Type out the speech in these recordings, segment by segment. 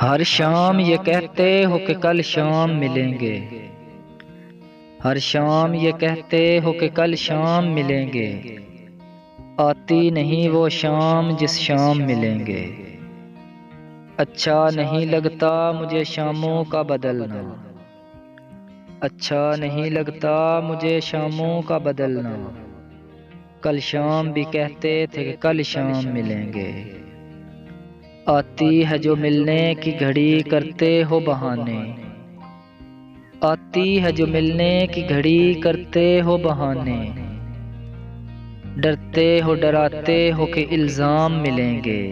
ہر شام یہ کہتے ہو کہ کل شام ملیں گے، ہر شام یہ کہتے ہو کہ کل شام ملیں گے، آتی نہیں وہ شام جس شام ملیں گے۔ اچھا نہیں لگتا مجھے شاموں کا بدلنا، اچھا نہیں لگتا مجھے شاموں کا بدلنا، کل شام بھی کہتے تھے کہ کل شام ملیں گے۔ آتی ہے جو ملنے کی گھڑی کرتے ہو بہانے، آتی ہے جو ملنے کی گھڑی کرتے ہو بہانے، ڈرتے ہو ڈراتے ہو کہ الزام ملیں گے۔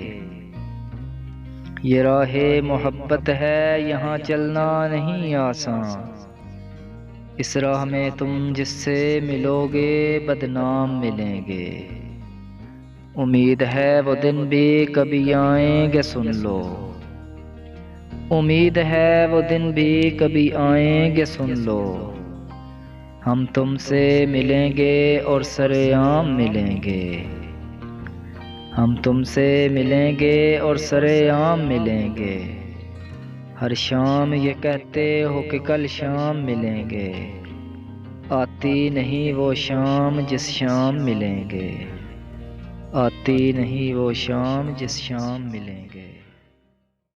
یہ راہ محبت ہے یہاں چلنا نہیں آسان، اس راہ میں تم جس سے ملو گے بدنام ملیں گے۔ امید ہے وہ دن بھی کبھی آئیں گے سن لو، امید ہے وہ دن بھی کبھی آئیں گے سن لو، ہم تم سے ملیں گے اور سرعام ملیں گے، ہم تم سے ملیں گے اور سرعام ملیں گے۔ ہر شام یہ کہتے ہو کہ کل شام ملیں گے، آتی نہیں وہ شام جس شام ملیں گے، آتی نہیں وہ شام جس شام ملیں گے۔